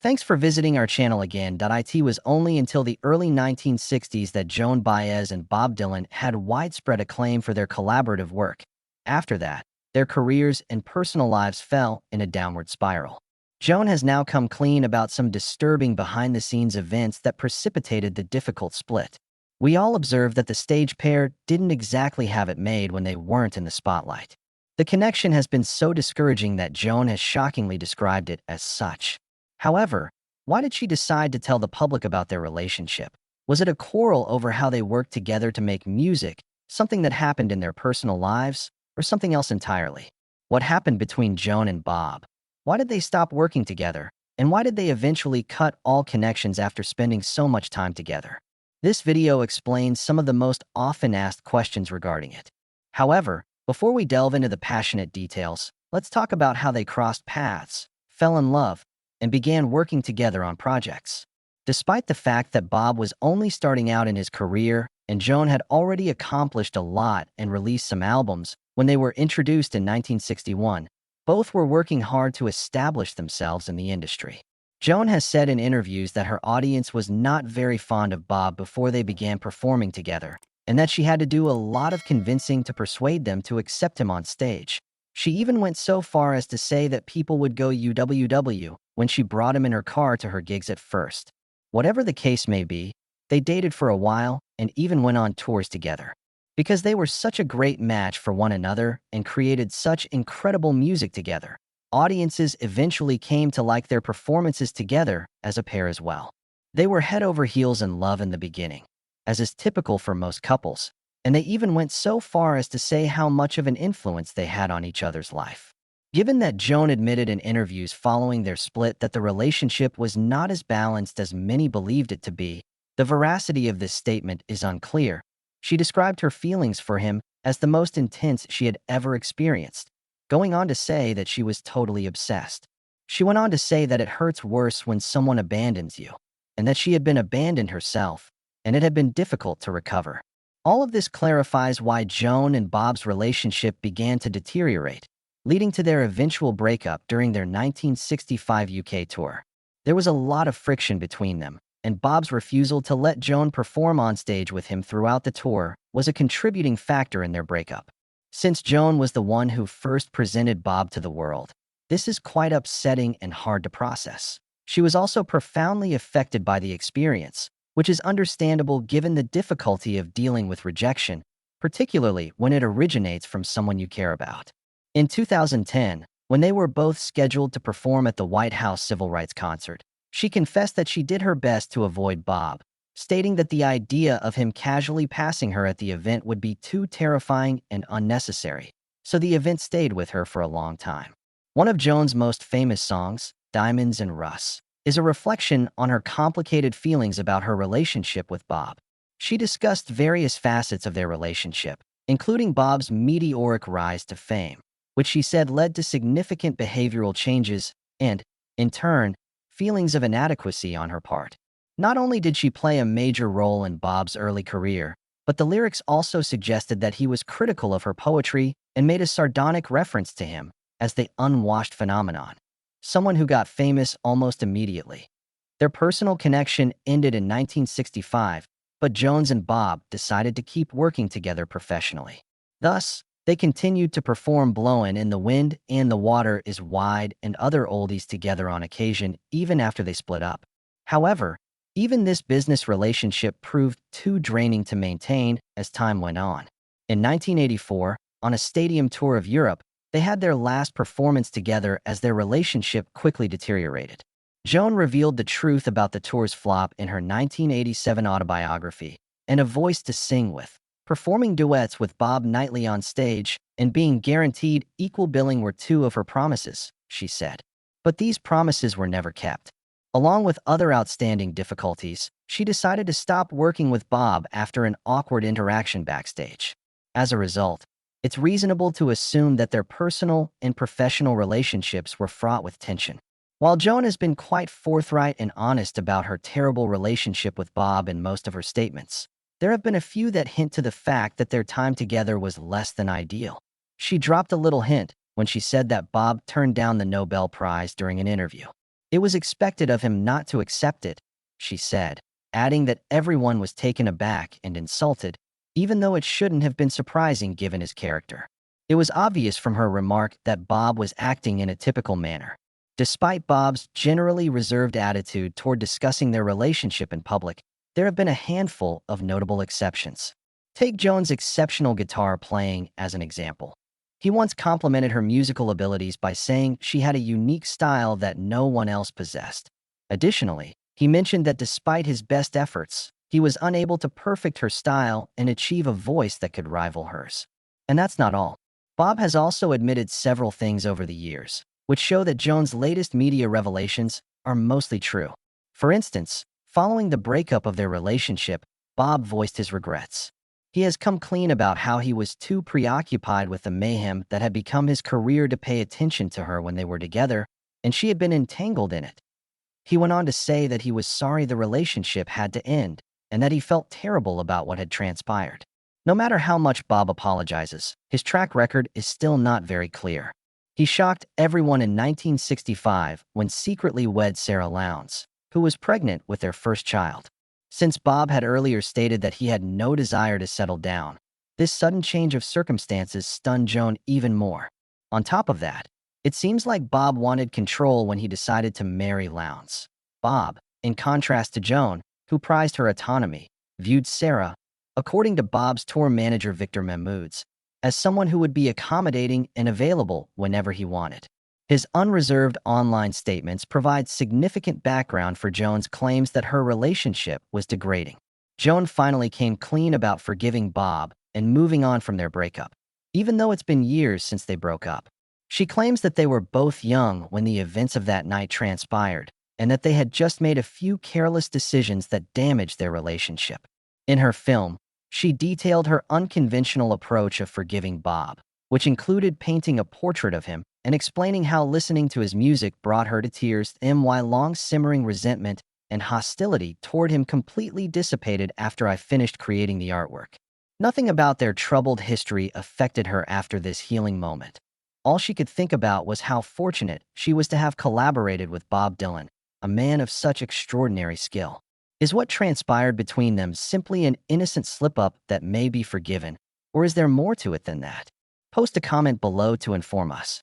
Thanks for visiting our channel again. It was only until the early 1960s that Joan Baez and Bob Dylan had widespread acclaim for their collaborative work. After that, their careers and personal lives fell in a downward spiral. Joan has now come clean about some disturbing behind-the-scenes events that precipitated the difficult split. We all observed that the stage pair didn't exactly have it made when they weren't in the spotlight. The connection has been so discouraging that Joan has shockingly described it as such. However, why did she decide to tell the public about their relationship? Was it a quarrel over how they worked together to make music, something that happened in their personal lives, or something else entirely? What happened between Joan and Bob? Why did they stop working together? And why did they eventually cut all connections after spending so much time together? This video explains some of the most often asked questions regarding it. However, before we delve into the passionate details, let's talk about how they crossed paths, fell in love, and began working together on projects. Despite the fact that Bob was only starting out in his career and Joan had already accomplished a lot and released some albums when they were introduced in 1961, both were working hard to establish themselves in the industry. Joan has said in interviews that her audience was not very fond of Bob before they began performing together, and that she had to do a lot of convincing to persuade them to accept him on stage. She even went so far as to say that people would go UWW when she brought him in her car to her gigs at first. Whatever the case may be, they dated for a while and even went on tours together. Because they were such a great match for one another and created such incredible music together, audiences eventually came to like their performances together as a pair as well. They were head over heels in love in the beginning, as is typical for most couples, and they even went so far as to say how much of an influence they had on each other's life. Given that Joan admitted in interviews following their split that the relationship was not as balanced as many believed it to be, the veracity of this statement is unclear. She described her feelings for him as the most intense she had ever experienced, going on to say that she was totally obsessed. She went on to say that it hurts worse when someone abandons you, and that she had been abandoned herself, and it had been difficult to recover. All of this clarifies why Joan and Bob's relationship began to deteriorate, leading to their eventual breakup during their 1965 UK tour. There was a lot of friction between them, and Bob's refusal to let Joan perform on stage with him throughout the tour was a contributing factor in their breakup. Since Joan was the one who first presented Bob to the world, this is quite upsetting and hard to process. She was also profoundly affected by the experience, which is understandable given the difficulty of dealing with rejection, particularly when it originates from someone you care about. In 2010, when they were both scheduled to perform at the White House Civil Rights Concert, she confessed that she did her best to avoid Bob, stating that the idea of him casually passing her at the event would be too terrifying and unnecessary, so the event stayed with her for a long time. One of Joan's most famous songs, Diamonds and Russ, is a reflection on her complicated feelings about her relationship with Bob. She discussed various facets of their relationship, including Bob's meteoric rise to fame, which she said led to significant behavioral changes and, in turn, feelings of inadequacy on her part. Not only did she play a major role in Bob's early career, but the lyrics also suggested that he was critical of her poetry and made a sardonic reference to him as the unwashed phenomenon, someone who got famous almost immediately. Their personal connection ended in 1965, but Joan and Bob decided to keep working together professionally. Thus, they continued to perform Blowin' in the Wind and the Water is Wide and other oldies together on occasion even after they split up. However, even this business relationship proved too draining to maintain as time went on. In 1984, on a stadium tour of Europe, they had their last performance together as their relationship quickly deteriorated. Joan revealed the truth about the tour's flop in her 1987 autobiography, and A Voice to Sing With. Performing duets with Bob nightly on stage and being guaranteed equal billing were two of her promises, she said. But these promises were never kept. Along with other outstanding difficulties, she decided to stop working with Bob after an awkward interaction backstage. As a result, it's reasonable to assume that their personal and professional relationships were fraught with tension. While Joan has been quite forthright and honest about her terrible relationship with Bob in most of her statements, there have been a few that hint to the fact that their time together was less than ideal. She dropped a little hint when she said that Bob turned down the Nobel Prize during an interview. It was expected of him not to accept it, she said, adding that everyone was taken aback and insulted, even though it shouldn't have been surprising given his character. It was obvious from her remark that Bob was acting in a typical manner. Despite Bob's generally reserved attitude toward discussing their relationship in public, there have been a handful of notable exceptions. Take Joan's exceptional guitar playing as an example. He once complimented her musical abilities by saying she had a unique style that no one else possessed. Additionally, he mentioned that despite his best efforts, he was unable to perfect her style and achieve a voice that could rival hers. And that's not all. Bob has also admitted several things over the years, which show that Joan's latest media revelations are mostly true. For instance, following the breakup of their relationship, Bob voiced his regrets. He has come clean about how he was too preoccupied with the mayhem that had become his career to pay attention to her when they were together, and she had been entangled in it. He went on to say that he was sorry the relationship had to end, and that he felt terrible about what had transpired. No matter how much Bob apologizes, his track record is still not very clear. He shocked everyone in 1965 when secretly wed Sarah Lowndes, who was pregnant with their first child. Since Bob had earlier stated that he had no desire to settle down, this sudden change of circumstances stunned Joan even more. On top of that, it seems like Bob wanted control when he decided to marry Lowndes. Bob, in contrast to Joan, who prized her autonomy, viewed Sarah, according to Bob's tour manager Victor Mahmoods, as someone who would be accommodating and available whenever he wanted. His unreserved online statements provide significant background for Joan's claims that her relationship was degrading. Joan finally came clean about forgiving Bob and moving on from their breakup, even though it's been years since they broke up. She claims that they were both young when the events of that night transpired, and that they had just made a few careless decisions that damaged their relationship. In her film, she detailed her unconventional approach of forgiving Bob, which included painting a portrait of him and explaining how listening to his music brought her to tears and why long-simmering resentment and hostility toward him completely dissipated after I finished creating the artwork. Nothing about their troubled history affected her after this healing moment. All she could think about was how fortunate she was to have collaborated with Bob Dylan, a man of such extraordinary skill. Is what transpired between them simply an innocent slip-up that may be forgiven, or is there more to it than that? Post a comment below to inform us.